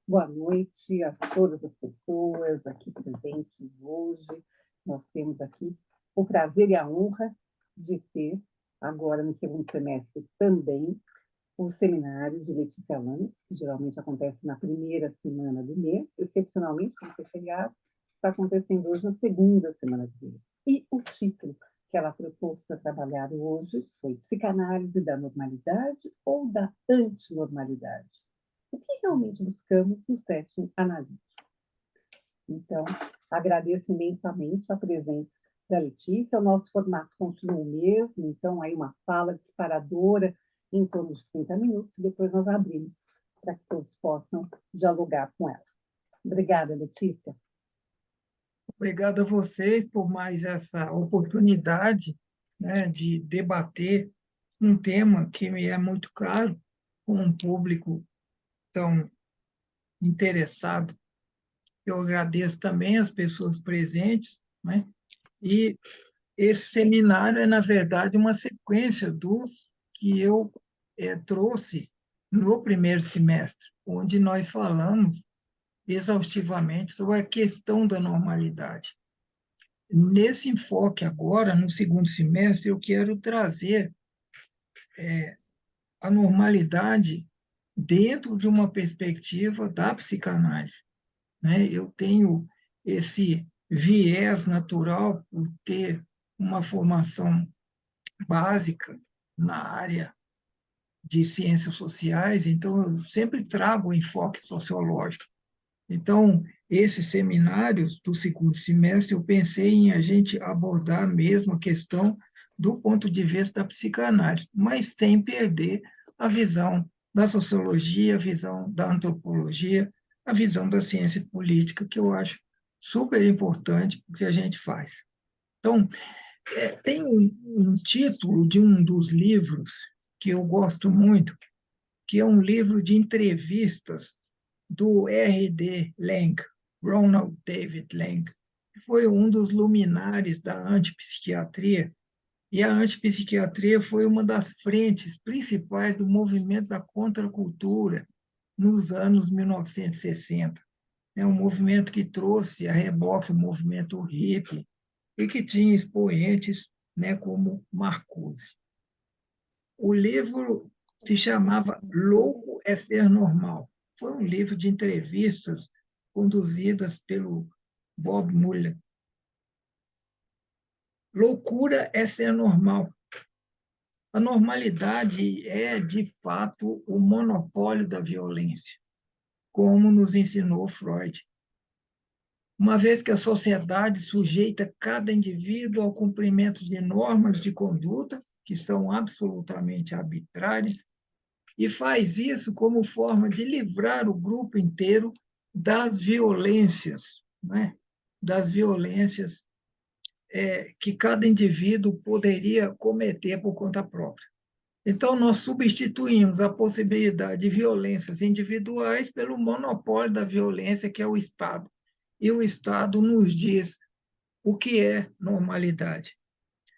Boa noite a todas as pessoas aqui presentes hoje. Nós temos aqui o prazer e a honra de ter, agora no segundo semestre também, o seminário de Letícia Lanz, que geralmente acontece na primeira semana do mês, excepcionalmente, como foi feriado, está acontecendo hoje na segunda semana do mês. E o título que ela propôs para trabalhar hoje foi Psicanálise da Normalidade ou da Antinormalidade? O que realmente buscamos no setting analítico? Então, agradeço imensamente a presença da Letícia. O nosso formato continua o mesmo, então, aí uma fala disparadora em torno de 30 minutos, e depois nós abrimos para que todos possam dialogar com ela. Obrigada, Letícia. Obrigado a vocês por mais essa oportunidade, né, de debater um tema que me é muito caro, com um público tão interessado. Eu agradeço também as pessoas presentes, né? E esse seminário é, na verdade, uma sequência dos que eu trouxe no primeiro semestre, onde nós falamos exaustivamente sobre a questão da normalidade. Nesse enfoque agora, no segundo semestre, eu quero trazer a normalidade dentro de uma perspectiva da psicanálise, né? Eu tenho esse viés natural por ter uma formação básica na área de ciências sociais, então eu sempre trago o enfoque sociológico. Então, esses seminários do segundo semestre, eu pensei em a gente abordar mesmo a questão do ponto de vista da psicanálise, mas sem perder a visão da sociologia, a visão da antropologia, a visão da ciência política, que eu acho super importante o que a gente faz. Então, tem um título de um dos livros que eu gosto muito, que é um livro de entrevistas do R.D. Laing, Ronald David Laing, que foi um dos luminares da antipsiquiatria, e a antipsiquiatria foi uma das frentes principais do movimento da contracultura nos anos 1960. É um movimento que trouxe a reboque o movimento hippie e que tinha expoentes, né, como Marcuse. O livro se chamava Louco é Ser Normal. Foi um livro de entrevistas conduzidas pelo Bob Muller. Loucura é ser normal. A normalidade é, de fato, o monopólio da violência, como nos ensinou Freud. Uma vez que a sociedade sujeita cada indivíduo ao cumprimento de normas de conduta, que são absolutamente arbitrárias, e faz isso como forma de livrar o grupo inteiro das violências, né? Das violências que cada indivíduo poderia cometer por conta própria. Então, nós substituímos a possibilidade de violências individuais pelo monopólio da violência, que é o Estado. E o Estado nos diz o que é normalidade.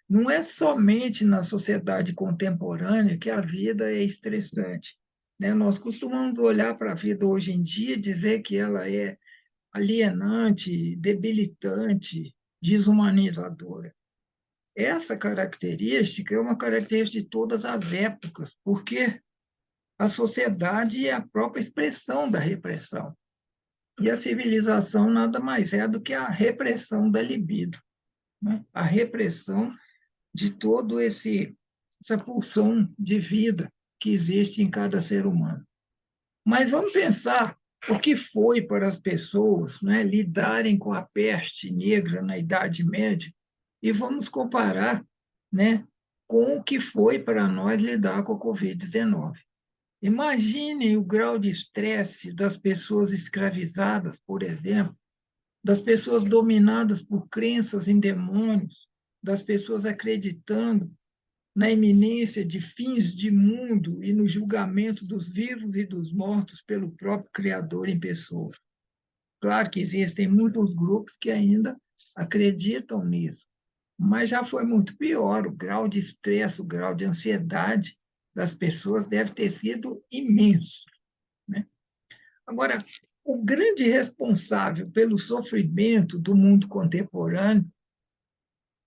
Não é somente na sociedade contemporânea que a vida é estressante, né? Nós costumamos olhar para a vida hoje em dia e dizer que ela é alienante, debilitante, desumanizadora. Essa característica é uma característica de todas as épocas, porque a sociedade é a própria expressão da repressão. E a civilização nada mais é do que a repressão da libido, né? A repressão de todo essa pulsão de vida que existe em cada ser humano. Mas vamos pensar o que foi para as pessoas, né, lidarem com a peste negra na Idade Média e vamos comparar, né, com o que foi para nós lidar com a Covid-19. Imaginem o grau de estresse das pessoas escravizadas, por exemplo, das pessoas dominadas por crenças em demônios, das pessoas acreditando na iminência de fins de mundo e no julgamento dos vivos e dos mortos pelo próprio Criador em pessoa. Claro que existem muitos grupos que ainda acreditam nisso, mas já foi muito pior. O grau de estresse, o grau de ansiedade das pessoas deve ter sido imenso, né? Agora, o grande responsável pelo sofrimento do mundo contemporâneo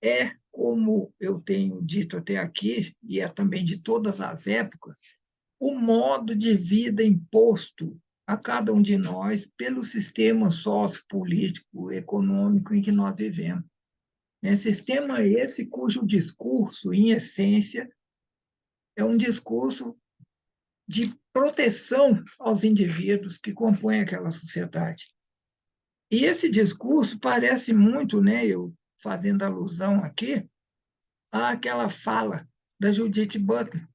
é, como eu tenho dito até aqui, e é também de todas as épocas, o modo de vida imposto a cada um de nós pelo sistema sociopolítico, econômico em que nós vivemos. É sistema esse cujo discurso, em essência, é um discurso de proteção aos indivíduos que compõem aquela sociedade. E esse discurso parece muito, né, eu fazendo alusão aqui, àquela fala da Judith Butler,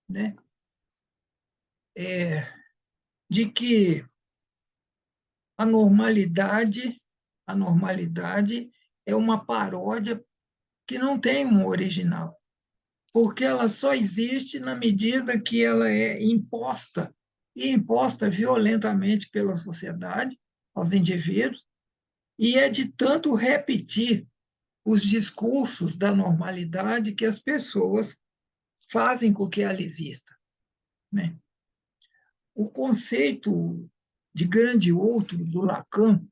né, de que a normalidade, a normalidade é uma paródia que não tem um original, porque ela só existe na medida que ela é imposta, e imposta violentamente pela sociedade, aos indivíduos, e é de tanto repetir os discursos da normalidade que as pessoas fazem com que ela exista, né? O conceito de grande outro do Lacan,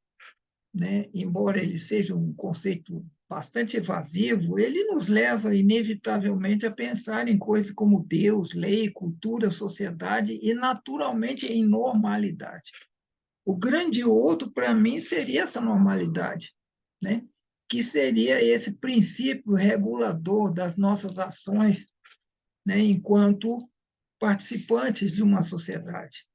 né, embora ele seja um conceito bastante evasivo, ele nos leva inevitavelmente a pensar em coisas como Deus, lei, cultura, sociedade e, naturalmente, em normalidade. O grande outro, para mim, seria essa normalidade, né? Que seria esse princípio regulador das nossas ações, né, enquanto participantes de uma sociedade.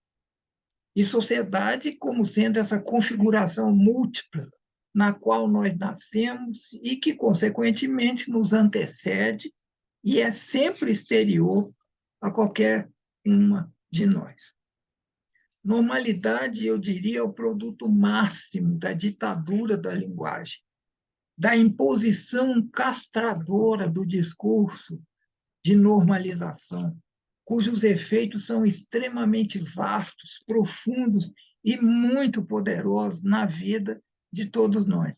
E sociedade como sendo essa configuração múltipla na qual nós nascemos e que, consequentemente, nos antecede e é sempre exterior a qualquer uma de nós. Normalidade, eu diria, é o produto máximo da ditadura da linguagem, da imposição castradora do discurso de normalização, cujos efeitos são extremamente vastos, profundos e muito poderosos na vida de todos nós.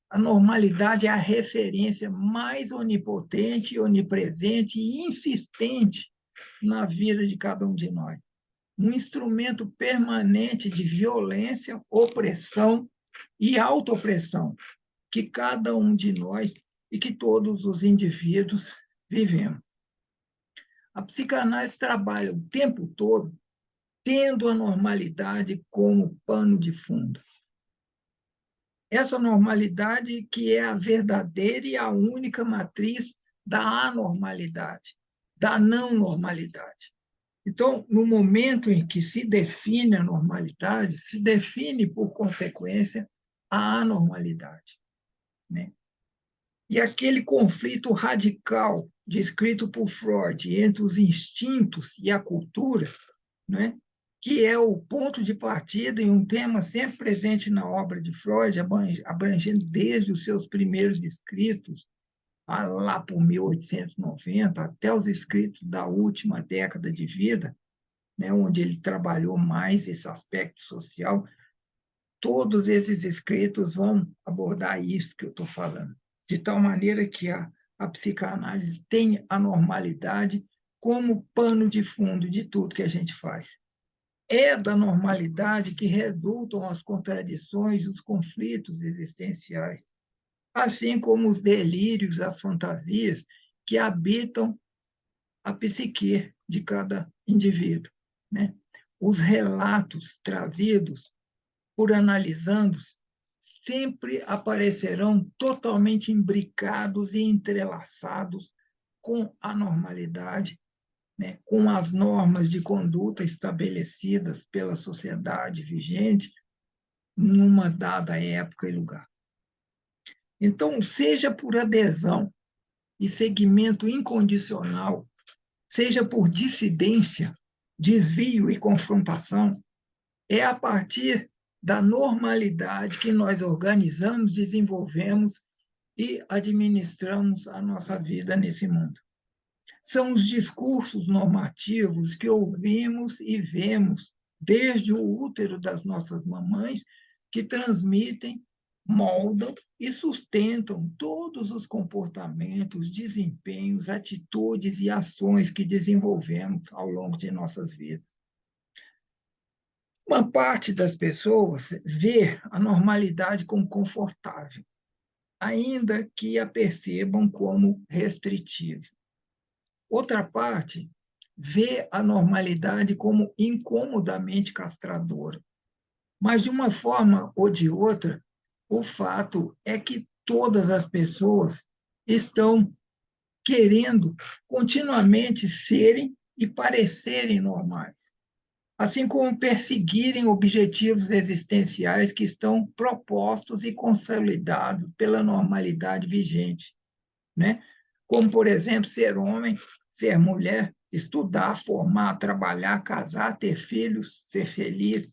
A normalidade é a referência mais onipotente, onipresente e insistente na vida de cada um de nós. Um instrumento permanente de violência, opressão e autoopressão que cada um de nós e que todos os indivíduos vivemos. A psicanálise trabalha o tempo todo tendo a normalidade como pano de fundo. Essa normalidade que é a verdadeira e a única matriz da anormalidade, da não normalidade. Então, no momento em que se define a normalidade, se define, por consequência, a anormalidade, né? E aquele conflito radical descrito por Freud entre os instintos e a cultura, né, que é o ponto de partida em um tema sempre presente na obra de Freud, abrangendo desde os seus primeiros escritos, lá por 1890, até os escritos da última década de vida, né, onde ele trabalhou mais esse aspecto social. Todos esses escritos vão abordar isso que eu estou falando, de tal maneira que a psicanálise tem a normalidade como pano de fundo de tudo que a gente faz. É da normalidade que resultam as contradições, os conflitos existenciais, assim como os delírios, as fantasias que habitam a psique de cada indivíduo, né? Os relatos trazidos por analisando-os, sempre aparecerão totalmente imbricados e entrelaçados com a normalidade, né, com as normas de conduta estabelecidas pela sociedade vigente numa dada época e lugar. Então, seja por adesão e seguimento incondicional, seja por dissidência, desvio e confrontação, é a partir da normalidade que nós organizamos, desenvolvemos e administramos a nossa vida nesse mundo. São os discursos normativos que ouvimos e vemos desde o útero das nossas mamães que transmitem moldam e sustentam todos os comportamentos, desempenhos, atitudes e ações que desenvolvemos ao longo de nossas vidas. Uma parte das pessoas vê a normalidade como confortável, ainda que a percebam como restritiva. Outra parte vê a normalidade como incomodamente castradora. Mas, de uma forma ou de outra, o fato é que todas as pessoas estão querendo continuamente serem e parecerem normais, assim como perseguirem objetivos existenciais que estão propostos e consolidados pela normalidade vigente, né? Como, por exemplo, ser homem, ser mulher, estudar, formar, trabalhar, casar, ter filhos, ser feliz,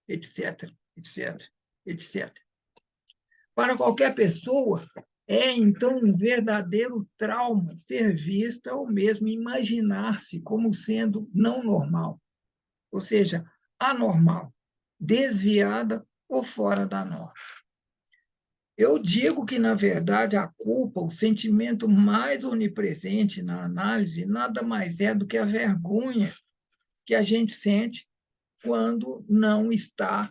etc, etc, etc. Para qualquer pessoa, é então um verdadeiro trauma ser vista ou mesmo imaginar-se como sendo não normal, ou seja, anormal, desviada ou fora da norma. Eu digo que, na verdade, a culpa, o sentimento mais onipresente na análise, nada mais é do que a vergonha que a gente sente quando não está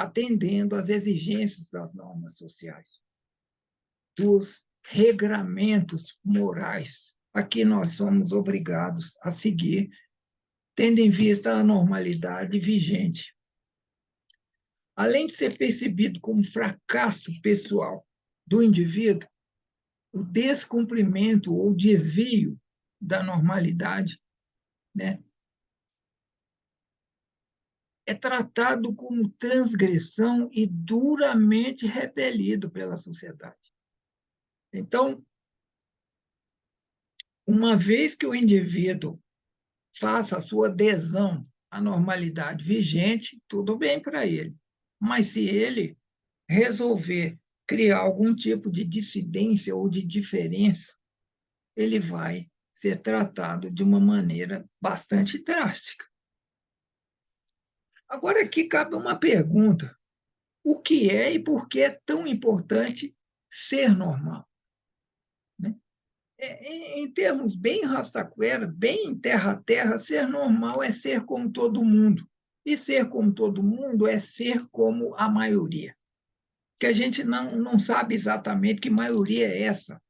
atendendo às exigências das normas sociais, dos regramentos morais a que nós somos obrigados a seguir, tendo em vista a normalidade vigente. Além de ser percebido como fracasso pessoal do indivíduo, o descumprimento ou desvio da normalidade, né, é tratado como transgressão e duramente repelido pela sociedade. Então, uma vez que o indivíduo faça a sua adesão à normalidade vigente, tudo bem para ele. Mas se ele resolver criar algum tipo de dissidência ou de diferença, ele vai ser tratado de uma maneira bastante drástica. Agora, aqui cabe uma pergunta: o que é e por que é tão importante ser normal? Né? Em termos bem rastaquera, bem terra-terra, ser normal é ser como todo mundo. E ser como todo mundo é ser como a maioria. Que a gente não sabe exatamente que maioria é essa,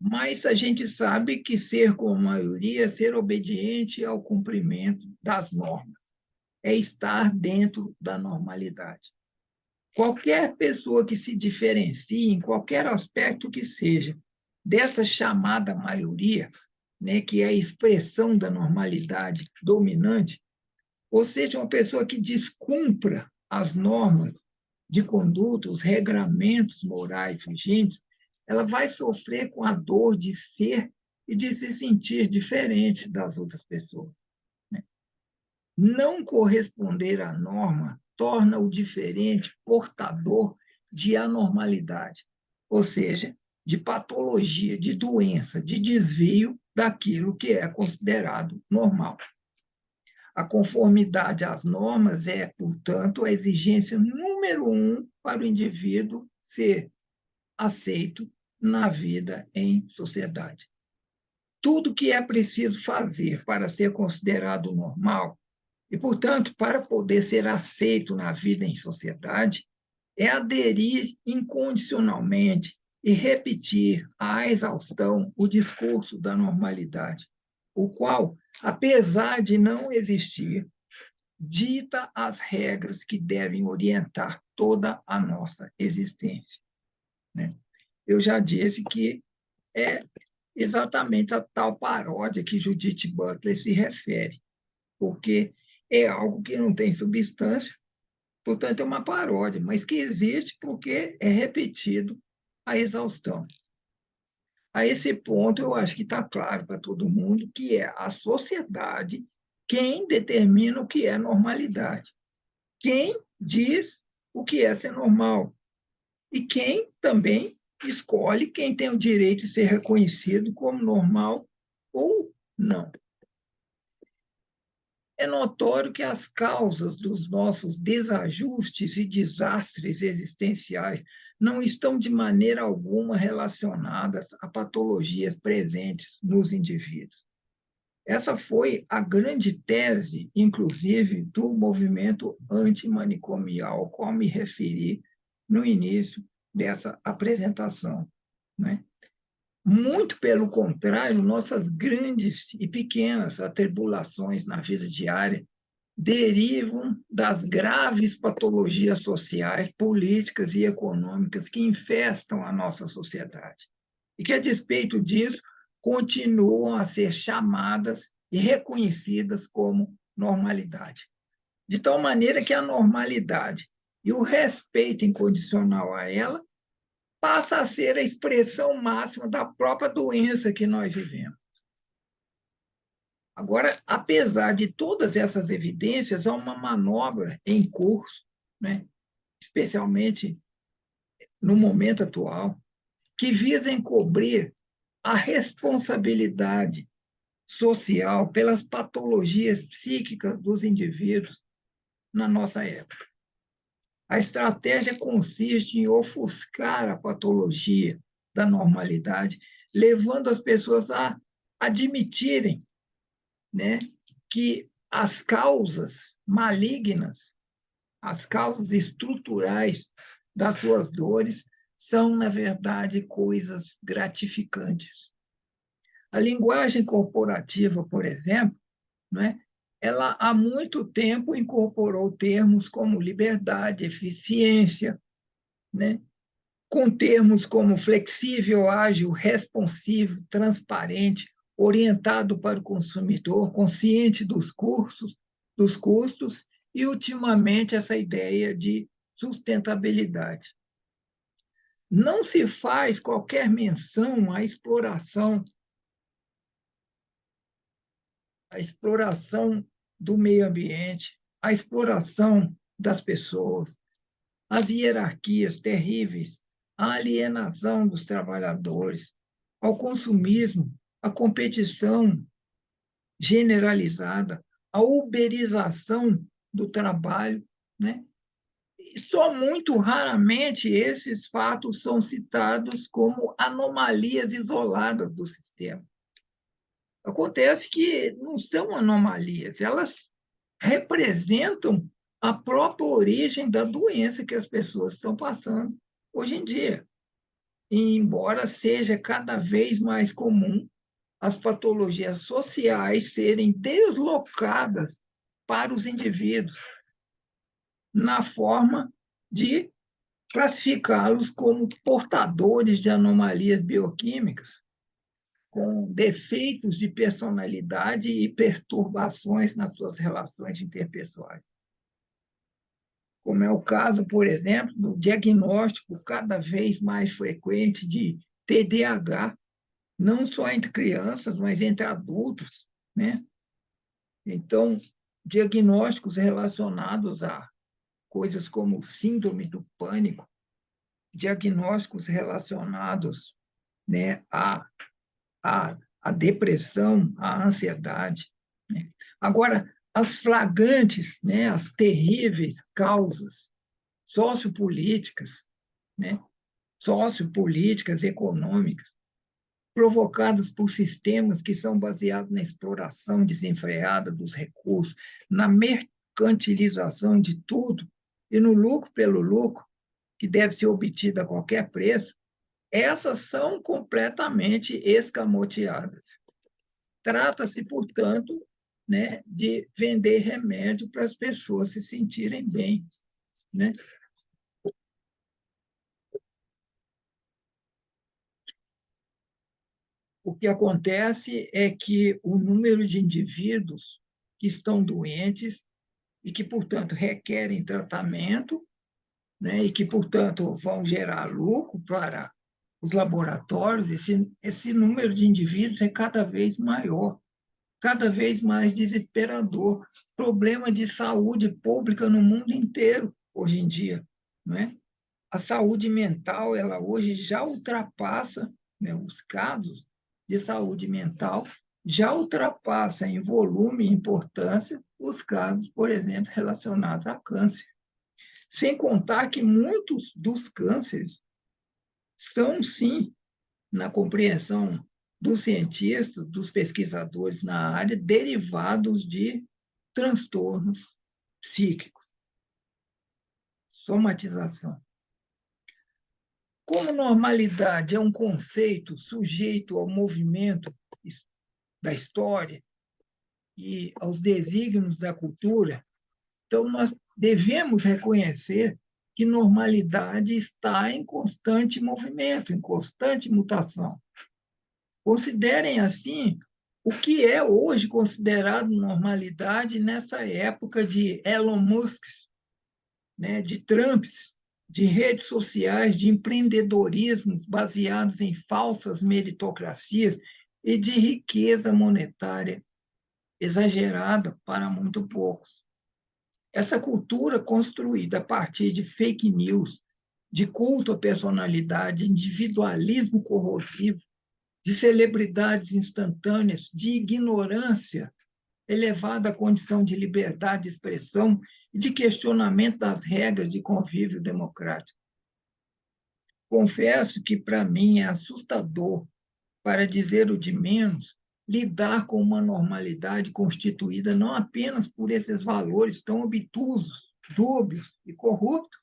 mas a gente sabe que ser como a maioria é ser obediente ao cumprimento das normas, é estar dentro da normalidade. Qualquer pessoa que se diferencie, em qualquer aspecto que seja, dessa chamada maioria, né, que é a expressão da normalidade dominante, ou seja, uma pessoa que descumpra as normas de conduta, os regramentos morais vigentes, ela vai sofrer com a dor de ser e de se sentir diferente das outras pessoas. Não corresponder à norma torna o diferente portador de anormalidade, ou seja, de patologia, de doença, de desvio daquilo que é considerado normal. A conformidade às normas é, portanto, a exigência número 1 para o indivíduo ser aceito na vida em sociedade. Tudo que é preciso fazer para ser considerado normal e, portanto, para poder ser aceito na vida em sociedade, é aderir incondicionalmente e repetir à exaustão o discurso da normalidade, o qual, apesar de não existir, dita as regras que devem orientar toda a nossa existência. Né? Eu já disse que é exatamente a tal paródia que Judith Butler se refere, porque é algo que não tem substância, portanto, é uma paródia, mas que existe porque é repetido à exaustão. A esse ponto, eu acho que está claro para todo mundo que é a sociedade quem determina o que é normalidade, quem diz o que é ser normal e quem também escolhe quem tem o direito de ser reconhecido como normal ou não. É notório que as causas dos nossos desajustes e desastres existenciais não estão de maneira alguma relacionadas a patologias presentes nos indivíduos. Essa foi a grande tese, inclusive, do movimento antimanicomial, ao qual me referi no início dessa apresentação, né? Muito pelo contrário, nossas grandes e pequenas atribulações na vida diária derivam das graves patologias sociais, políticas e econômicas que infestam a nossa sociedade. E que, a despeito disso, continuam a ser chamadas e reconhecidas como normalidade. De tal maneira que a normalidade e o respeito incondicional a ela passa a ser a expressão máxima da própria doença que nós vivemos. Agora, apesar de todas essas evidências, há uma manobra em curso, né, especialmente no momento atual, que visa encobrir a responsabilidade social pelas patologias psíquicas dos indivíduos na nossa época. A estratégia consiste em ofuscar a patologia da normalidade, levando as pessoas a admitirem, né, que as causas malignas, as causas estruturais das suas dores são, na verdade, coisas gratificantes. A linguagem corporativa, por exemplo, né, ela há muito tempo incorporou termos como liberdade, eficiência, né, com termos como flexível, ágil, responsivo, transparente, orientado para o consumidor, consciente dos custos e, ultimamente, essa ideia de sustentabilidade. Não se faz qualquer menção à exploração do meio ambiente, à exploração das pessoas, as hierarquias terríveis, a alienação dos trabalhadores, ao consumismo, à competição generalizada, à uberização do trabalho, né? E só muito raramente esses fatos são citados como anomalias isoladas do sistema. Acontece que não são anomalias, elas representam a própria origem da doença que as pessoas estão passando hoje em dia. E, embora seja cada vez mais comum as patologias sociais serem deslocadas para os indivíduos, na forma de classificá-los como portadores de anomalias bioquímicas, com defeitos de personalidade e perturbações nas suas relações interpessoais. Como é o caso, por exemplo, do diagnóstico cada vez mais frequente de TDAH, não só entre crianças, mas entre adultos, né? Então, diagnósticos relacionados a coisas como síndrome do pânico, diagnósticos relacionados, né, a depressão, a ansiedade, né? Agora, as flagrantes, né, as terríveis causas sociopolíticas, né, sociopolíticas, econômicas, provocadas por sistemas que são baseados na exploração desenfreada dos recursos, na mercantilização de tudo e no lucro pelo lucro, que deve ser obtido a qualquer preço, essas são completamente escamoteadas. Trata-se, portanto, né, de vender remédio para as pessoas se sentirem bem, né? O que acontece é que o número de indivíduos que estão doentes e que, portanto, requerem tratamento, né, e que, portanto, vão gerar lucro para os laboratórios, esse número de indivíduos é cada vez maior, cada vez mais desesperador. Problema de saúde pública no mundo inteiro, hoje em dia, não é? A saúde mental, ela hoje já ultrapassa, né, os casos de saúde mental, já ultrapassa em volume e importância os casos, por exemplo, relacionados a câncer. Sem contar que muitos dos cânceres são, sim, na compreensão dos cientistas, dos pesquisadores na área, derivados de transtornos psíquicos, somatização. Como normalidade é um conceito sujeito ao movimento da história e aos desígnios da cultura, então nós devemos reconhecer que normalidade está em constante movimento, em constante mutação. Considerem assim o que é hoje considerado normalidade nessa época de Elon Musk, né, de Trumps, de redes sociais, de empreendedorismo baseados em falsas meritocracias e de riqueza monetária exagerada para muito poucos. Essa cultura construída a partir de fake news, de culto à personalidade, individualismo corrosivo, de celebridades instantâneas, de ignorância elevada à condição de liberdade de expressão e de questionamento das regras de convívio democrático. Confesso que, para mim, é assustador, para dizer o de menos, lidar com uma normalidade constituída não apenas por esses valores tão obtusos, dúbios e corruptos,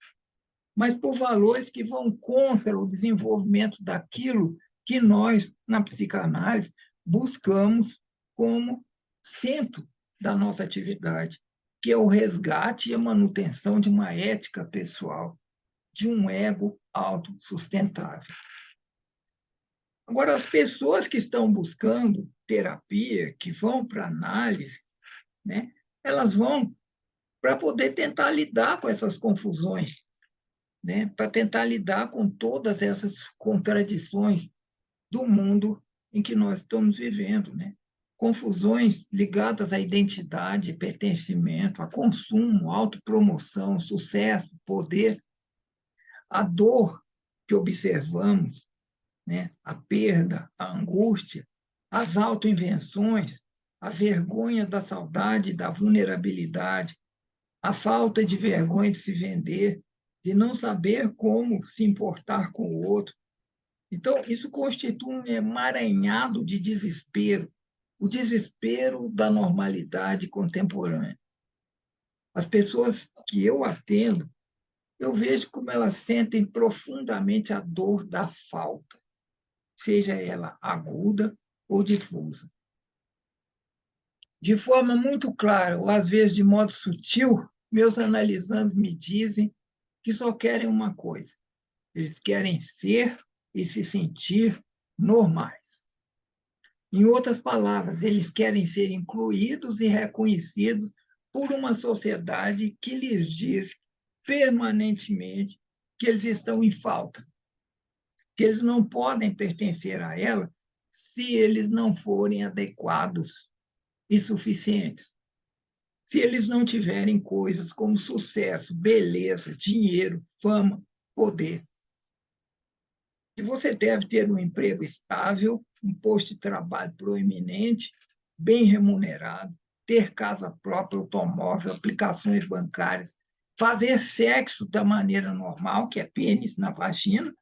mas por valores que vão contra o desenvolvimento daquilo que nós, na psicanálise, buscamos como centro da nossa atividade, que é o resgate e a manutenção de uma ética pessoal, de um ego autossustentável. Agora, as pessoas que estão buscando terapia, que vão para análise, né, elas vão para poder tentar lidar com essas confusões, né, para tentar lidar com todas essas contradições do mundo em que nós estamos vivendo, né? Confusões ligadas à identidade, pertencimento, a consumo, autopromoção, sucesso, poder, a dor que observamos, né? A perda, a angústia, as autoinvenções, a vergonha da saudade, da vulnerabilidade, a falta de vergonha de se vender, de não saber como se importar com o outro. Então, isso constitui um emaranhado de desespero, o desespero da normalidade contemporânea. As pessoas que eu atendo, eu vejo como elas sentem profundamente a dor da falta, seja ela aguda ou difusa. De forma muito clara, ou às vezes de modo sutil, meus analisandos me dizem que só querem uma coisa: eles querem ser e se sentir normais. Em outras palavras, eles querem ser incluídos e reconhecidos por uma sociedade que lhes diz permanentemente que eles estão em falta, que eles não podem pertencer a ela se eles não forem adequados e suficientes. Se eles não tiverem coisas como sucesso, beleza, dinheiro, fama, poder. E você deve ter um emprego estável, um posto de trabalho proeminente, bem remunerado, ter casa própria, automóvel, aplicações bancárias, fazer sexo da maneira normal, que é pênis na vagina,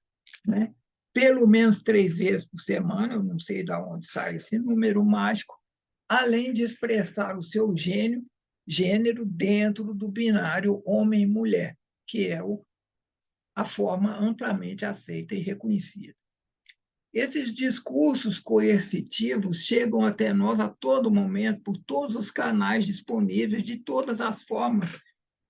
né? Pelo menos 3 vezes por semana, eu não sei de onde sai esse número mágico, além de expressar o seu gênero dentro do binário homem e mulher, que é a forma amplamente aceita e reconhecida. Esses discursos coercitivos chegam até nós a todo momento, por todos os canais disponíveis, de todas as formas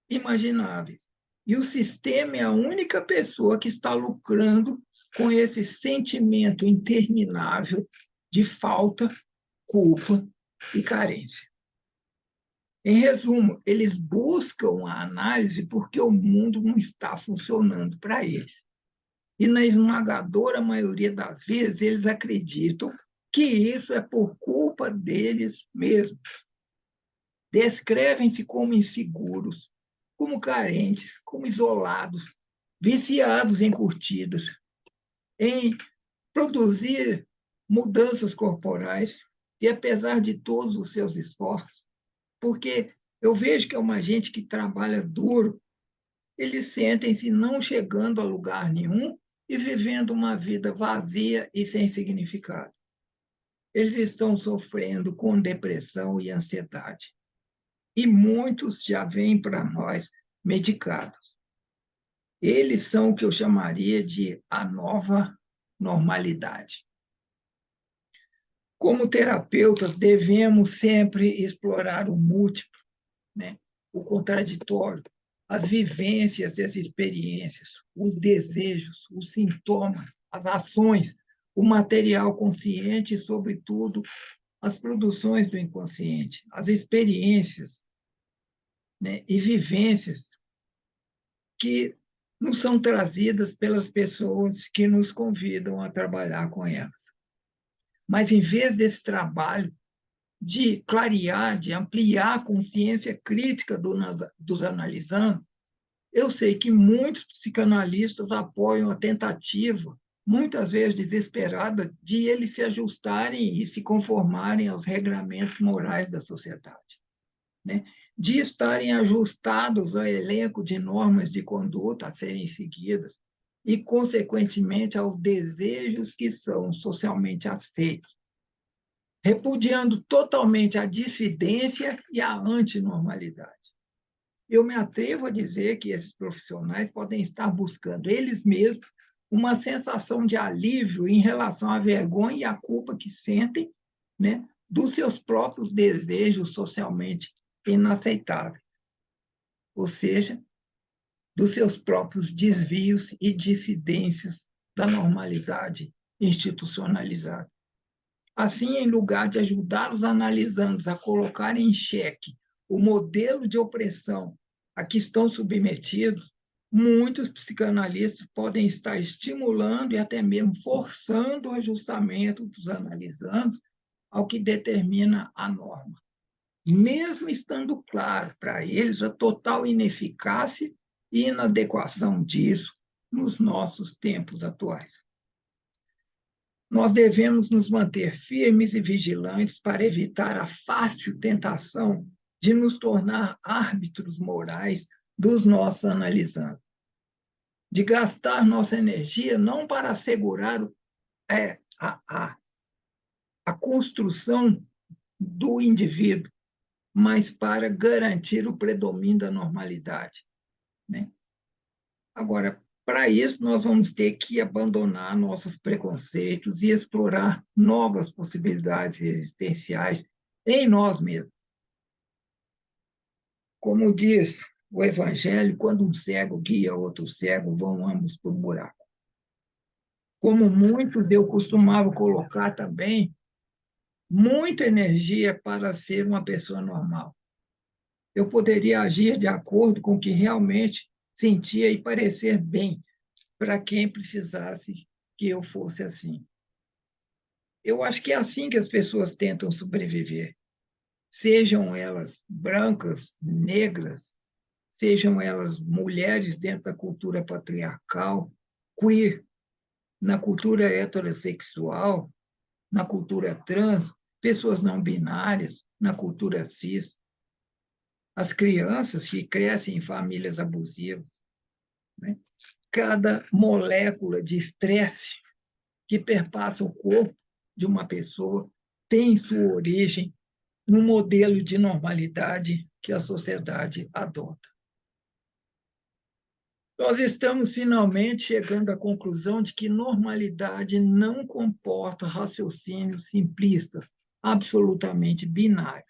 imagináveis. E o sistema é a única pessoa que está lucrando com esse sentimento interminável de falta, culpa e carência. Em resumo, eles buscam a análise porque o mundo não está funcionando para eles. E, na esmagadora maioria das vezes, eles acreditam que isso é por culpa deles mesmos. Descrevem-se como inseguros, como carentes, como isolados, viciados em curtidas, em produzir mudanças corporais, e apesar de todos os seus esforços, porque eu vejo que é uma gente que trabalha duro, eles sentem-se não chegando a lugar nenhum e vivendo uma vida vazia e sem significado. Eles estão sofrendo com depressão e ansiedade. E muitos já vêm para nós medicados. Eles são o que eu chamaria de a nova normalidade. Como terapeutas, devemos sempre explorar o múltiplo, né? O contraditório, as vivências e as experiências, os desejos, os sintomas, as ações, o material consciente e, sobretudo, as produções do inconsciente, as experiências, né, e vivências que nos são trazidas pelas pessoas que nos convidam a trabalhar com elas. Mas, em vez desse trabalho de clarear, de ampliar a consciência crítica dos analisandos, eu sei que muitos psicanalistas apoiam a tentativa, muitas vezes desesperada, de eles se ajustarem e se conformarem aos regramentos morais da sociedade, né? De estarem ajustados ao elenco de normas de conduta a serem seguidas e, consequentemente, aos desejos que são socialmente aceitos, repudiando totalmente a dissidência e a antinormalidade. Eu me atrevo a dizer que esses profissionais podem estar buscando eles mesmos uma sensação de alívio em relação à vergonha e à culpa que sentem, né, dos seus próprios desejos socialmente inaceitáveis, ou seja, dos seus próprios desvios e dissidências da normalidade institucionalizada. Assim, em lugar de ajudar os analisandos a colocar em xeque o modelo de opressão a que estão submetidos, muitos psicanalistas podem estar estimulando e até mesmo forçando o ajustamento dos analisandos ao que determina a norma, mesmo estando claro para eles a total ineficácia e inadequação disso nos nossos tempos atuais. Nós devemos nos manter firmes e vigilantes para evitar a fácil tentação de nos tornar árbitros morais dos nossos analisandos, de gastar nossa energia não para assegurar a construção do indivíduo, mas para garantir o predomínio da normalidade, né? Agora, para isso, nós vamos ter que abandonar nossos preconceitos e explorar novas possibilidades existenciais em nós mesmos. Como diz o Evangelho, quando um cego guia outro cego, vão ambos para o buraco. Como muitos, eu costumava colocar também muita energia para ser uma pessoa normal. Eu poderia agir de acordo com o que realmente sentia e parecer bem para quem precisasse que eu fosse assim. Eu acho que é assim que as pessoas tentam sobreviver, sejam elas brancas, negras, sejam elas mulheres dentro da cultura patriarcal, queer, na cultura heterossexual, na cultura trans, pessoas não binárias, na cultura cis, as crianças que crescem em famílias abusivas, né? Cada molécula de estresse que perpassa o corpo de uma pessoa tem sua origem no modelo de normalidade que a sociedade adota. Nós estamos finalmente chegando à conclusão de que normalidade não comporta raciocínios simplistas, absolutamente binários.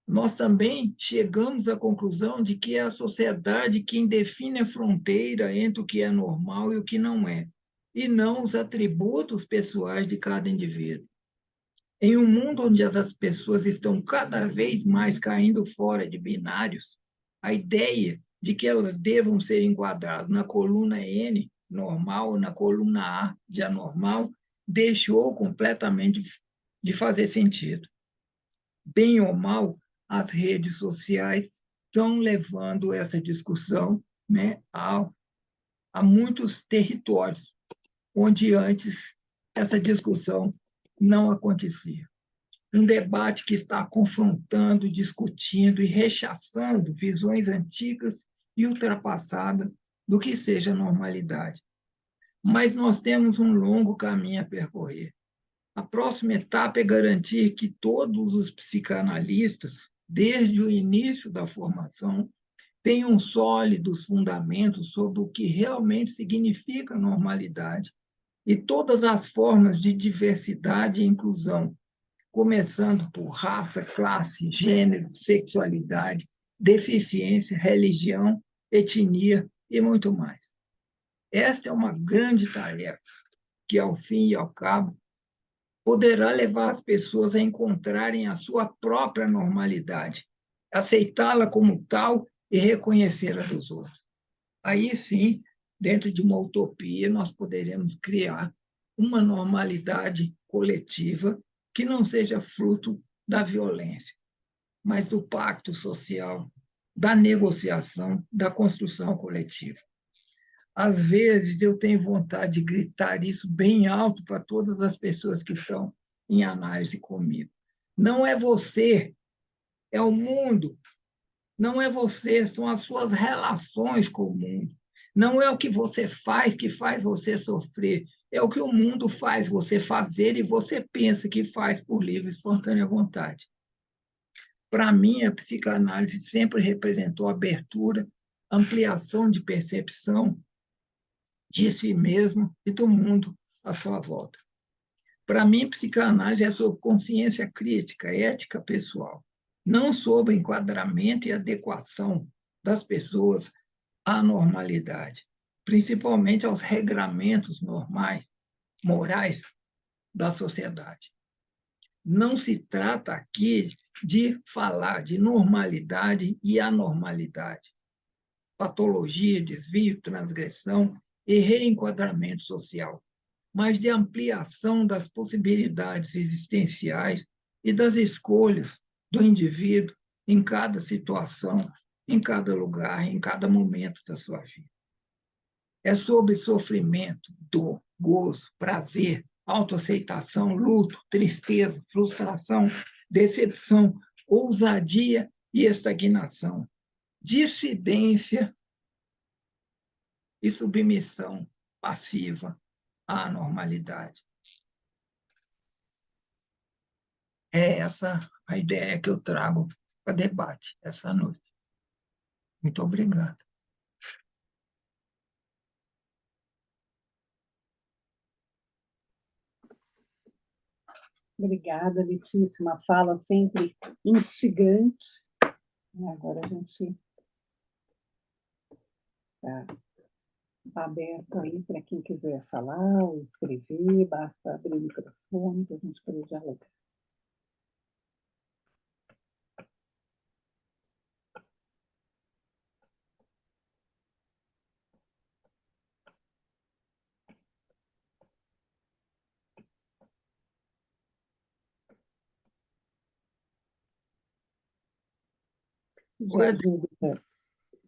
Nós também chegamos à conclusão de que é a sociedade quem define a fronteira entre o que é normal e o que não é, e não os atributos pessoais de cada indivíduo. Em um mundo onde as pessoas estão cada vez mais caindo fora de binários, a ideia de que elas devam ser enquadradas na coluna N, normal, ou na coluna A, de anormal, deixou completamente de fazer sentido. Bem ou mal, as redes sociais estão levando essa discussão, né, a muitos territórios onde antes essa discussão não acontecia. Um debate que está confrontando, discutindo e rechaçando visões antigas e ultrapassadas do que seja normalidade. Mas nós temos um longo caminho a percorrer. A próxima etapa é garantir que todos os psicanalistas, desde o início da formação, tenham sólidos fundamentos sobre o que realmente significa normalidade e todas as formas de diversidade e inclusão, começando por raça, classe, gênero, sexualidade, deficiência, religião, etnia e muito mais. Esta é uma grande tarefa que, ao fim e ao cabo, poderá levar as pessoas a encontrarem a sua própria normalidade, aceitá-la como tal e reconhecer a dos outros. Aí sim, dentro de uma utopia, nós poderemos criar uma normalidade coletiva que não seja fruto da violência, mas do pacto social, da negociação, da construção coletiva. Às vezes eu tenho vontade de gritar isso bem alto para todas as pessoas que estão em análise comigo. Não é você, é o mundo. Não é você, são as suas relações com o mundo. Não é o que você faz que faz você sofrer, é o que o mundo faz você fazer e você pensa que faz por livre e espontânea vontade. Para mim, a psicanálise sempre representou abertura, ampliação de percepção de si mesmo e do mundo à sua volta. Para mim, psicanálise é sobre consciência crítica, ética pessoal, não sobre enquadramento e adequação das pessoas à normalidade, principalmente aos regramentos normais, morais da sociedade. Não se trata aqui de falar de normalidade e anormalidade, patologia, desvio, transgressão e reenquadramento social, mas de ampliação das possibilidades existenciais e das escolhas do indivíduo em cada situação, em cada lugar, em cada momento da sua vida. É sobre sofrimento, dor, gozo, prazer, autoaceitação, luto, tristeza, frustração, decepção, ousadia e estagnação, dissidência e submissão passiva à normalidade. É essa a ideia que eu trago para debate essa noite. Muito obrigado. Obrigada, Letícia. Uma fala sempre instigante. Agora a gente está aberto aí para quem quiser falar ou escrever, basta abrir o microfone para a gente poder dialogar.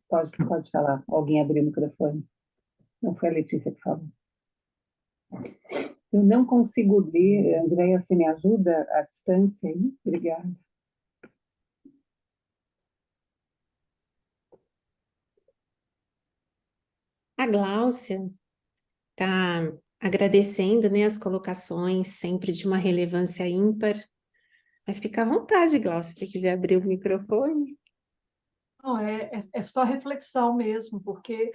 Pode falar. Alguém abriu o microfone. Não foi a Letícia que falou. Eu não consigo ler. Andréia, você me ajuda à distância aí? Obrigada. A Gláucia está agradecendo, né, as colocações, sempre de uma relevância ímpar. Mas fica à vontade, Gláucia, se você quiser abrir o microfone. Não, é só reflexão mesmo, porque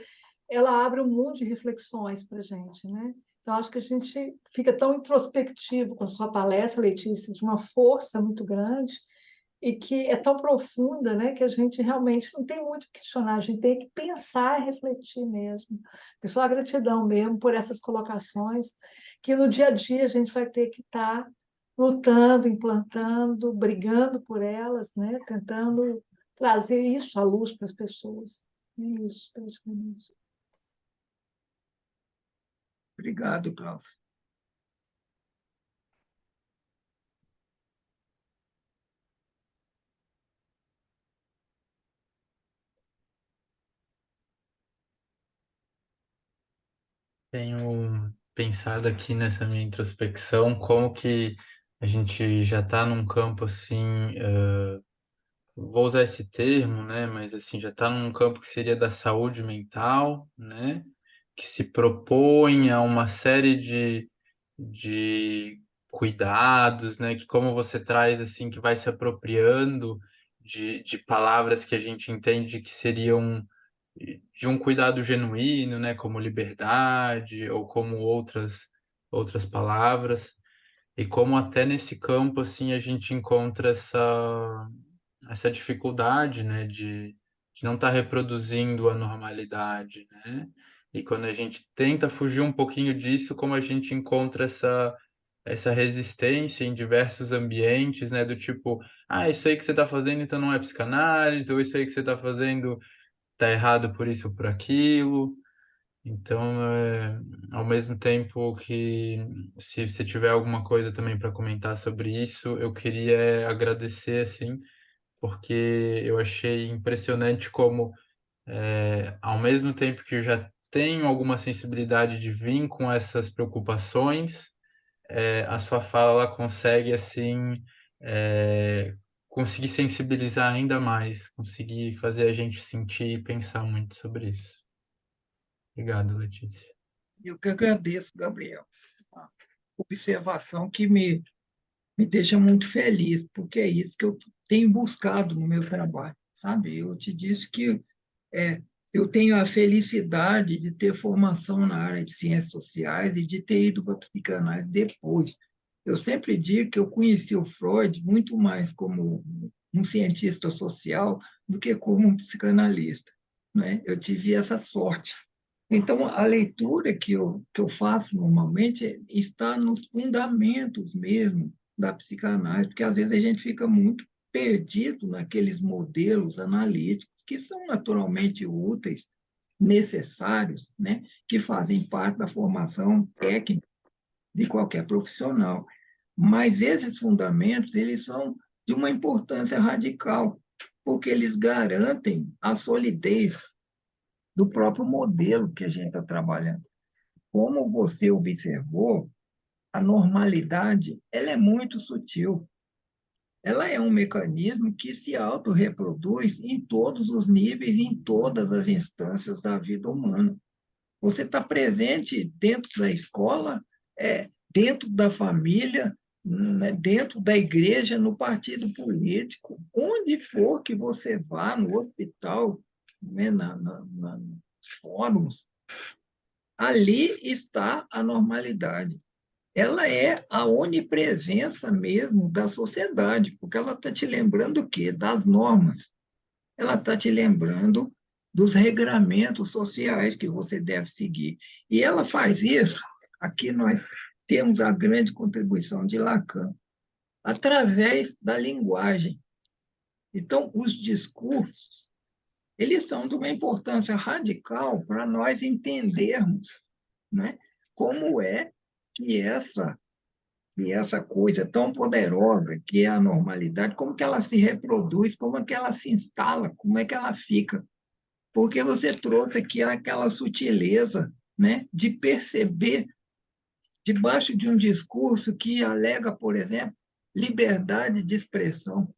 ela abre um monte de reflexões para a gente, né? Então, acho que a gente fica tão introspectivo com sua palestra, Letícia, de uma força muito grande e que é tão profunda, né, que a gente realmente não tem muito o que questionar, a gente tem que pensar e refletir mesmo. Só a gratidão mesmo por essas colocações, que no dia a dia a gente vai ter que estar lutando, implantando, brigando por elas, né, tentando trazer isso à luz para as pessoas. É isso, praticamente. Obrigado, Cláudio. Tenho pensado aqui nessa minha introspecção como que a gente já está num campo assim vou usar esse termo, né? Mas assim, já está num campo que seria da saúde mental, né? Que se propõe a uma série de cuidados, né? Que como você traz, assim, que vai se apropriando de palavras que a gente entende que seriam de um cuidado genuíno, né? Como liberdade ou como outras palavras. E como até nesse campo, assim, a gente encontra essa dificuldade, né, de não estar reproduzindo a normalidade, né? E quando a gente tenta fugir um pouquinho disso, como a gente encontra essa resistência em diversos ambientes, né, do tipo, ah, isso aí que você está fazendo então não é psicanálise, ou isso aí que você está fazendo tá errado por isso ou por aquilo. Então, ao mesmo tempo que, se você tiver alguma coisa também para comentar sobre isso, eu queria agradecer, assim, porque eu achei impressionante como, ao mesmo tempo que eu já tenho alguma sensibilidade de vir com essas preocupações, a sua fala ela consegue, assim, conseguir sensibilizar ainda mais, conseguir fazer a gente sentir e pensar muito sobre isso. Obrigado, Letícia. Eu que agradeço, Gabriel. A observação que me deixa muito feliz, porque é isso que eu tenho buscado no meu trabalho, sabe? Eu te disse que é, eu tenho a felicidade de ter formação na área de ciências sociais e de ter ido para a psicanálise depois. Eu sempre digo que eu conheci o Freud muito mais como um cientista social do que como um psicanalista, né? Eu tive essa sorte. Então, a leitura que eu faço normalmente está nos fundamentos mesmo da psicanálise, porque às vezes a gente fica muito perdido naqueles modelos analíticos que são naturalmente úteis, necessários, né, que fazem parte da formação técnica de qualquer profissional. Mas esses fundamentos, eles são de uma importância radical, porque eles garantem a solidez do próprio modelo que a gente está trabalhando. Como você observou, a normalidade ela é muito sutil. Ela é um mecanismo que se autorreproduz em todos os níveis, em todas as instâncias da vida humana. Você está presente dentro da escola, dentro da família, né, dentro da igreja, no partido político, onde for que você vá, no hospital, né, nos fóruns, ali está a normalidade. Ela é a onipresença mesmo da sociedade, porque ela está te lembrando o quê? Das normas. Ela está te lembrando dos regramentos sociais que você deve seguir. E ela faz isso, aqui nós temos a grande contribuição de Lacan, através da linguagem. Então, os discursos, eles são de uma importância radical para nós entendermos, né, como é que essa coisa tão poderosa que é a normalidade, como que ela se reproduz, como é que ela se instala, como é que ela fica. Porque você trouxe aqui aquela sutileza, né, de perceber, debaixo de um discurso que alega, por exemplo, liberdade de expressão.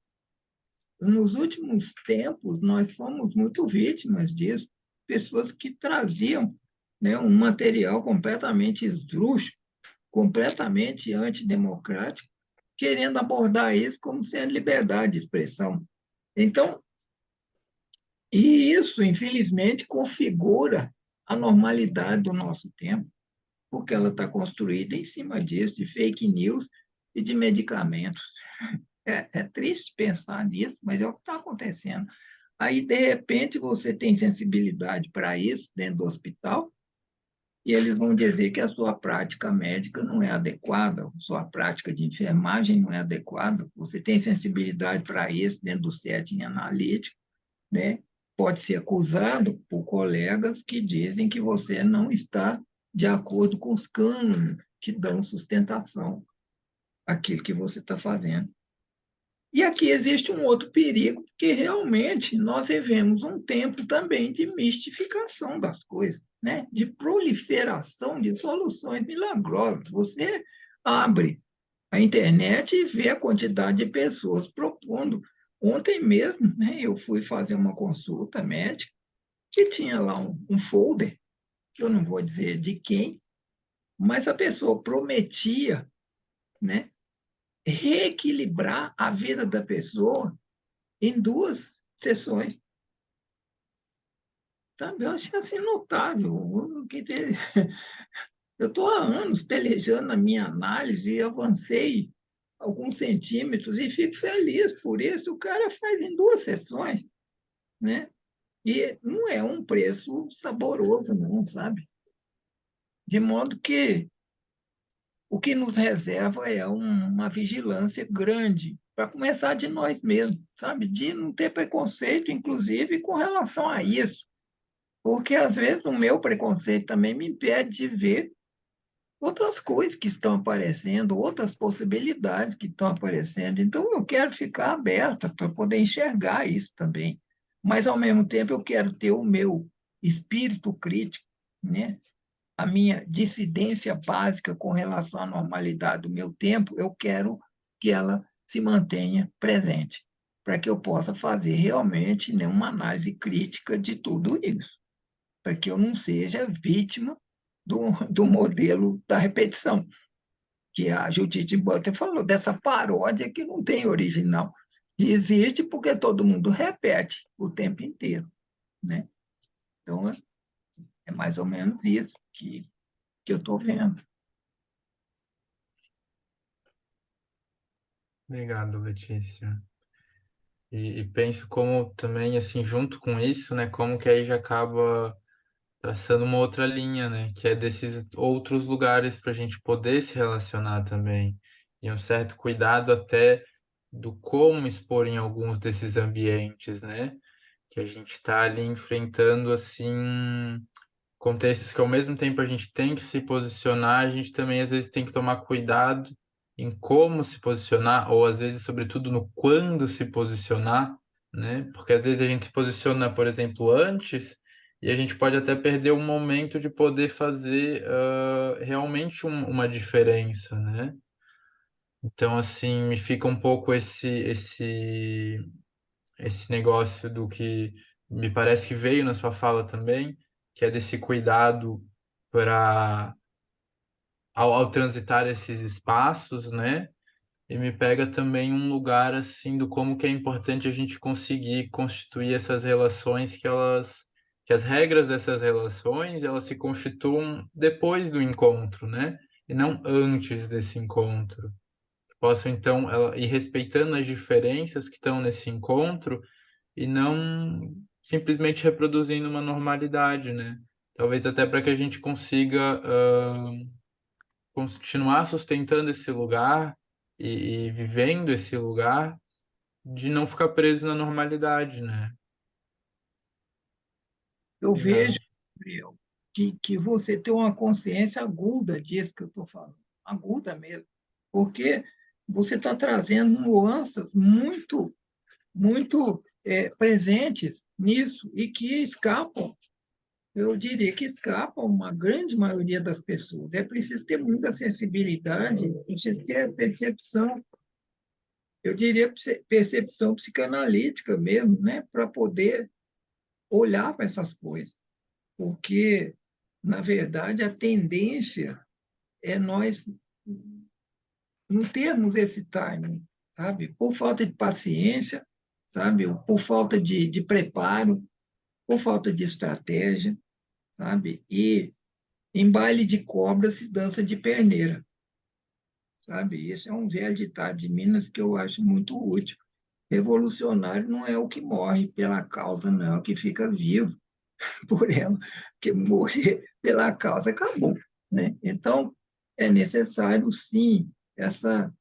Nos últimos tempos, nós fomos muito vítimas disso, pessoas que traziam, né, um material completamente esdrúxulo, completamente antidemocrático, querendo abordar isso como sendo liberdade de expressão. Então, e isso, infelizmente, configura a normalidade do nosso tempo, porque ela está construída em cima disso, de fake news e de medicamentos. É triste pensar nisso, mas é o que está acontecendo. Aí, de repente, você tem sensibilidade para isso dentro do hospital, e eles vão dizer que a sua prática médica não é adequada, a sua prática de enfermagem não é adequada, você tem sensibilidade para isso dentro do setting analítico, né? Pode ser acusado por colegas que dizem que você não está de acordo com os cânones que dão sustentação àquilo que você está fazendo. E aqui existe um outro perigo, porque realmente nós vivemos um tempo também de mistificação das coisas, né? De proliferação de soluções milagrosas. Você abre a internet e vê a quantidade de pessoas propondo Ontem mesmo, né, eu fui fazer uma consulta médica que tinha lá um folder, que eu não vou dizer de quem, mas a pessoa prometia, né, reequilibrar a vida da pessoa em 2 sessões. Sabe? Eu achei assim notável. Eu estou há anos pelejando a minha análise e avancei alguns centímetros e fico feliz por isso. O cara faz em 2 sessões, né? E não é um preço saboroso, não, sabe? De modo que o que nos reserva é uma vigilância grande, para começar de nós mesmos, sabe? De não ter preconceito, inclusive, com relação a isso. Porque, às vezes, o meu preconceito também me impede de ver outras coisas que estão aparecendo, outras possibilidades que estão aparecendo. Então, eu quero ficar aberta para poder enxergar isso também. Mas, ao mesmo tempo, eu quero ter o meu espírito crítico, né? A minha dissidência básica com relação à normalidade do meu tempo, eu quero que ela se mantenha presente, para que eu possa fazer realmente, né, uma análise crítica de tudo isso, para que eu não seja vítima do modelo da repetição, que a Judith Butler falou, dessa paródia que não tem original. E existe porque todo mundo repete o tempo inteiro, né? Então, é mais ou menos isso que eu estou vendo. Obrigado, Letícia. E penso como também, assim, junto com isso, né, como que aí já acaba traçando uma outra linha, né, que é desses outros lugares para a gente poder se relacionar também. E um certo cuidado até do como expor em alguns desses ambientes, né, que a gente está ali enfrentando, assim, contextos que ao mesmo tempo a gente tem que se posicionar, a gente também às vezes tem que tomar cuidado em como se posicionar, ou às vezes, sobretudo, no quando se posicionar, né? Porque às vezes a gente se posiciona, por exemplo, antes, e a gente pode até perder o momento de poder fazer realmente uma diferença, né? Então, assim, me fica um pouco esse negócio do que me parece que veio na sua fala também, que é desse cuidado para ao transitar esses espaços, né? E me pega também um lugar assim do como que é importante a gente conseguir constituir essas relações que as regras dessas relações elas se constituam depois do encontro, né? E não antes desse encontro. Posso então ir respeitando as diferenças que estão nesse encontro e não simplesmente reproduzindo uma normalidade, né? Talvez até para que a gente consiga continuar sustentando esse lugar e vivendo esse lugar de não ficar preso na normalidade, né? Eu Obrigado. vejo, Gabriel, que você tem uma consciência aguda disso que eu estou falando, aguda mesmo, porque você está trazendo nuances muito presentes nisso e que escapam, eu diria que escapam uma grande maioria das pessoas. É preciso ter muita sensibilidade, preciso ter percepção, eu diria percepção psicanalítica mesmo, né, para poder olhar para essas coisas, porque, na verdade, a tendência é nós não termos esse timing, sabe? Por falta de paciência, sabe? Por falta de preparo, por falta de estratégia, sabe? E em baile de cobra se dança de perneira, sabe? Isso é um velho ditado de Minas que eu acho muito útil. Revolucionário não é o que morre pela causa, não, é o que fica vivo por ela, porque morrer pela causa acabou, né? Então, é necessário, sim, essa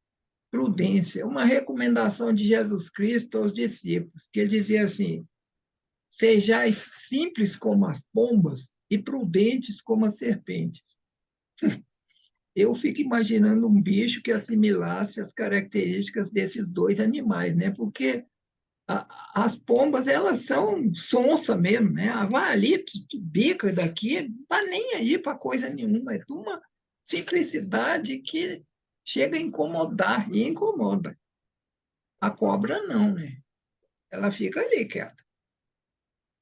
prudência. Uma recomendação de Jesus Cristo aos discípulos, que ele dizia assim: sejais simples como as pombas e prudentes como as serpentes. Eu fico imaginando um bicho que assimilasse as características desses dois animais, né? Porque as pombas, elas são sonsa mesmo, né? Ah, vai ali, bica daqui, não está nem aí para coisa nenhuma. É de uma simplicidade que chega a incomodar e incomoda. A cobra não, né? ela fica ali quieta.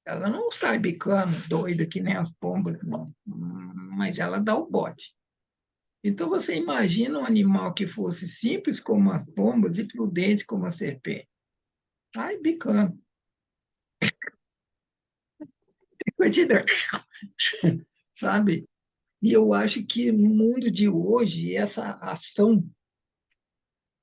Ela não sai bicando doida que nem as pombas, não. Mas ela dá o bote. Então, você imagina um animal que fosse simples como as pombas e prudente como a serpente. Ai, bicando. Quantidade, sabe? E eu acho que no mundo de hoje, essa ação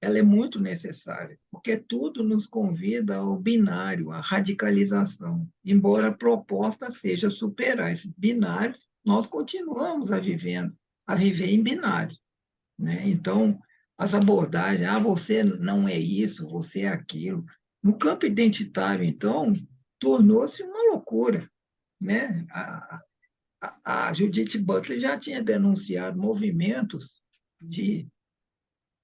ela é muito necessária, porque tudo nos convida ao binário, à radicalização. Embora a proposta seja superar esses binários, nós continuamos a viver em binário, né? Então, as abordagens, você não é isso, você é aquilo. No campo identitário, então, tornou-se uma loucura, né? A Judith Butler já tinha denunciado movimentos de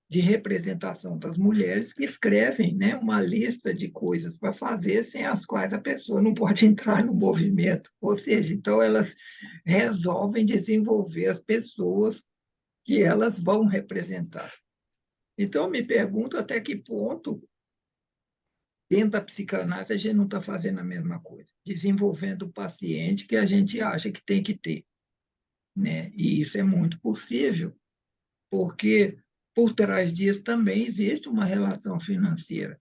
representação das mulheres que escrevem, né, uma lista de coisas para fazer sem as quais a pessoa não pode entrar no movimento. Ou seja, então elas resolvem desenvolver as pessoas que elas vão representar. Então, eu me pergunto até que ponto, dentro da psicanálise, a gente não está fazendo a mesma coisa, desenvolvendo o paciente que a gente acha que tem que ter, né? E isso é muito possível, porque por trás disso também existe uma relação financeira.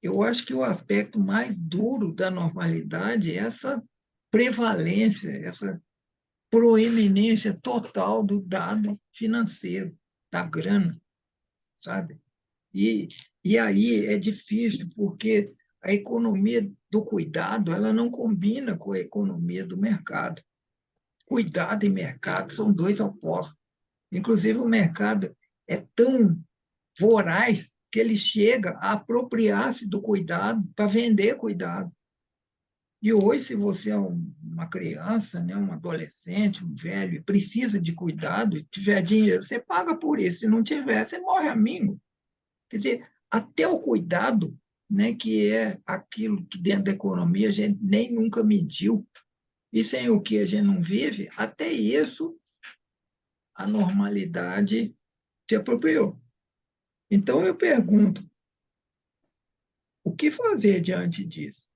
Eu acho que o aspecto mais duro da normalidade é essa prevalência, essa proeminência total do dado financeiro, da grana, sabe? E, e aí é difícil, porque a economia do cuidado ela não combina com a economia do mercado. Cuidado e mercado são dois opostos. Inclusive, o mercado é tão voraz que ele chega a apropriar-se do cuidado para vender cuidado. E hoje, se você é uma criança, né, um adolescente, um velho, e precisa de cuidado, e tiver dinheiro, você paga por isso. Se não tiver, você morre amigo. Quer dizer, até o cuidado, né, que é aquilo que dentro da economia a gente nem nunca mediu, e sem o que a gente não vive, até isso a normalidade se apropriou. Então, eu pergunto, o que fazer diante disso?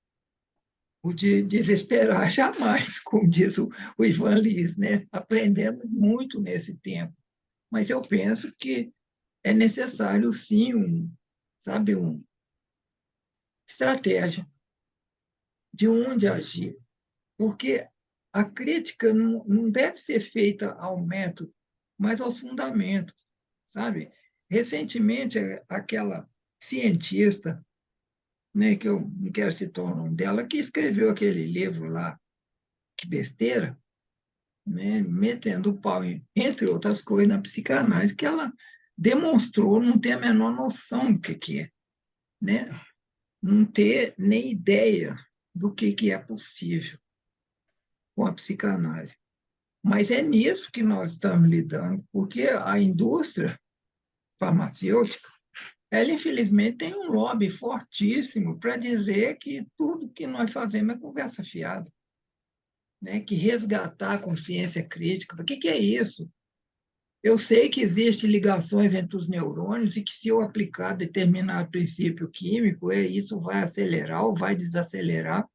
O de desesperar jamais, como diz o Ivan Lins, né? Aprendemos muito nesse tempo, mas eu penso que é necessário, sim, sabe, uma estratégia de onde agir, porque a crítica não deve ser feita ao método, mas aos fundamentos, sabe? Recentemente, aquela cientista, né, que eu não quero citar o nome dela, que escreveu aquele livro lá, Que Besteira, né, metendo o pau, entre outras coisas, na psicanálise, que ela demonstrou não ter a menor noção do que é, né? Não ter nem ideia do que é possível com a psicanálise. Mas é nisso que nós estamos lidando, porque a indústria farmacêutica, ela infelizmente tem um lobby fortíssimo para dizer que tudo que nós fazemos é conversa fiada, né? Que resgatar a consciência crítica. O que é isso? Eu sei que existem ligações entre os neurônios e que, se eu aplicar determinado princípio químico, isso vai acelerar ou vai desacelerar.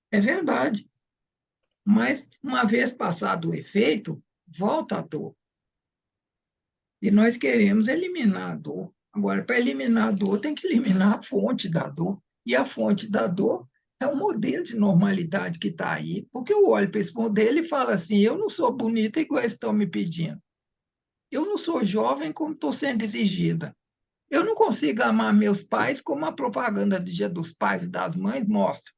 É verdade. Mas, uma vez passado o efeito, volta a dor. E nós queremos eliminar a dor. Agora, para eliminar a dor, tem que eliminar a fonte da dor. E a fonte da dor é o modelo de normalidade que está aí. Porque eu olho para esse modelo e falo assim: eu não sou bonita igual eles estão me pedindo. Eu não sou jovem como estou sendo exigida. Eu não consigo amar meus pais como a propaganda do Dia dos Pais e das Mães mostra.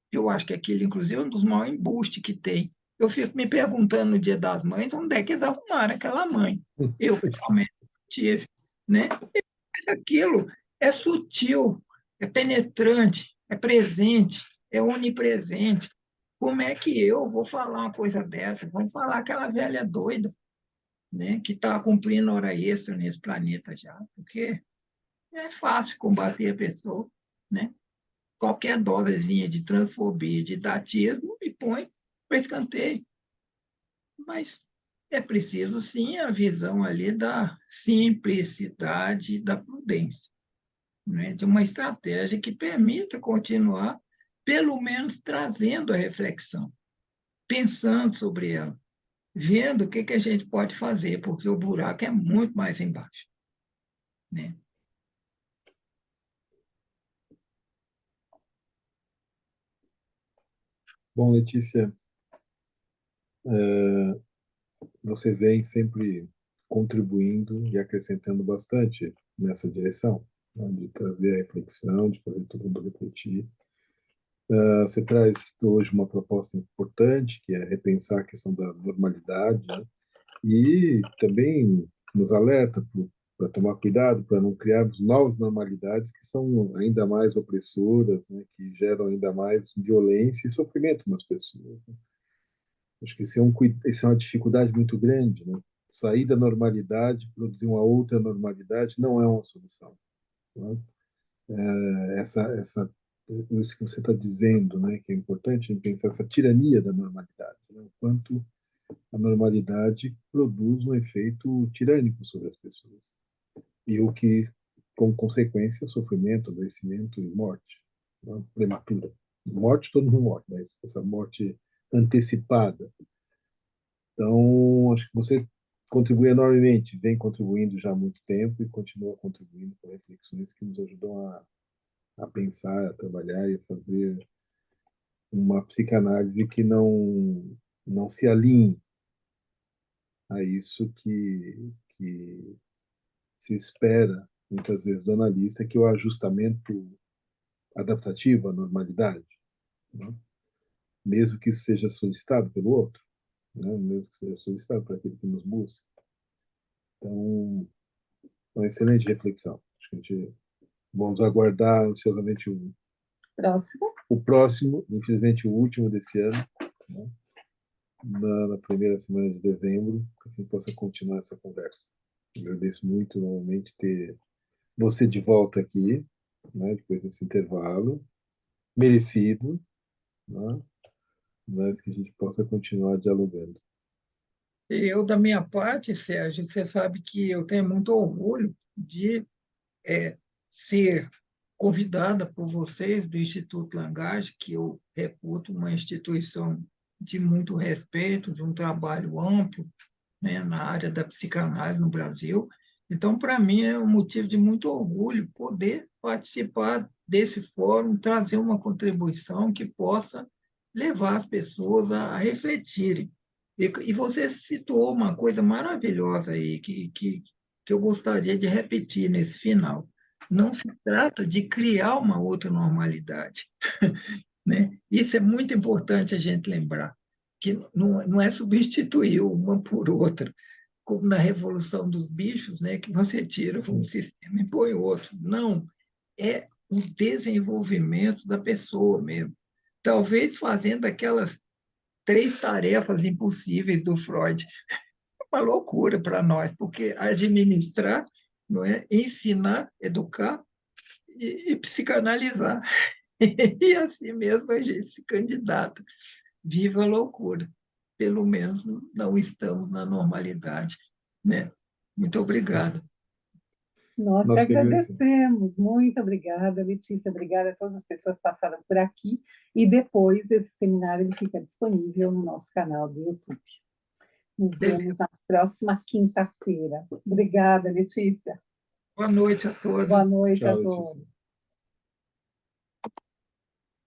Eu acho que aquilo, inclusive, é um dos maiores embustes que tem. Eu fico me perguntando no Dia das Mães onde é que eles arrumaram aquela mãe. Eu, pessoalmente, tive, né? Mas aquilo é sutil, é penetrante, é presente, é onipresente. Como é que eu vou falar uma coisa dessa? Vamos falar aquela velha doida, né, que está cumprindo hora extra nesse planeta já, porque é fácil combater a pessoa, né? Qualquer dosezinha de transfobia, de datismo, me põe para escanteio. Mas é preciso, sim, a visão ali da simplicidade e da prudência. né, de uma estratégia que permita continuar, pelo menos trazendo a reflexão, pensando sobre ela, vendo o que a gente pode fazer, porque o buraco é muito mais embaixo, né? Bom, Letícia, você vem sempre contribuindo e acrescentando bastante nessa direção, né, de trazer a reflexão, de fazer todo mundo refletir. Você traz hoje uma proposta importante, que é repensar a questão da normalidade, né? E também nos alerta para tomar cuidado, para não criarmos novas normalidades que são ainda mais opressoras, né? Que geram ainda mais violência e sofrimento nas pessoas, né? Acho que isso é uma dificuldade muito grande, né? Sair da normalidade, produzir uma outra normalidade, não é uma solução, né? Isso que você está dizendo, né, que é importante pensar essa tirania da normalidade, né? O quanto a normalidade produz um efeito tirânico sobre as pessoas. E o que, como consequência, sofrimento, adoecimento e morte, né, prematura. Morte, todo mundo morre, mas essa morte antecipada. Então, acho que você contribui enormemente, vem contribuindo já há muito tempo e continua contribuindo com reflexões que nos ajudam a pensar, a trabalhar e a fazer uma psicanálise que não se alinhe a isso que se espera, muitas vezes, do analista, que é o ajustamento adaptativo à normalidade, né? Mesmo que isso seja solicitado pelo outro, né? Mesmo que seja solicitado por aquele que nos busca. Então, uma excelente reflexão. Acho que a gente vamos aguardar ansiosamente Próximo. o próximo, infelizmente o último desse ano, né? Na primeira semana de dezembro, para que a gente possa continuar essa conversa. Agradeço muito novamente ter você de volta aqui, né, depois desse intervalo, merecido, né, mas que a gente possa continuar dialogando. Eu, da minha parte, Sérgio, você sabe que eu tenho muito orgulho de ser convidada por vocês do Instituto Langage, que eu reputo uma instituição de muito respeito, de um trabalho amplo, né, na área da psicanálise no Brasil. Então, para mim, é um motivo de muito orgulho poder participar desse fórum, trazer uma contribuição que possa levar as pessoas a refletirem. E você citou uma coisa maravilhosa aí, que eu gostaria de repetir nesse final. Não se trata de criar uma outra normalidade, né? Isso é muito importante a gente lembrar, que não é substituir uma por outra, como na Revolução dos Bichos, né, que você tira um sistema e põe outro. Não, é o desenvolvimento da pessoa mesmo. Talvez fazendo aquelas 3 tarefas impossíveis do Freud. Uma loucura para nós, porque administrar, não é, ensinar, educar e psicanalizar. E assim mesmo a gente se candidata. Viva a loucura. Pelo menos não estamos na normalidade, né? Muito obrigado. Nós que Nós que agradecemos. agradecemos. Muito obrigada, Letícia. Obrigada a todas as pessoas que passaram por aqui. E depois esse seminário ele fica disponível no nosso canal do YouTube. Nos vemos Beleza. na próxima quinta-feira. Obrigada, Letícia. Boa noite a todos. Boa noite a Tchau, todos. Letícia.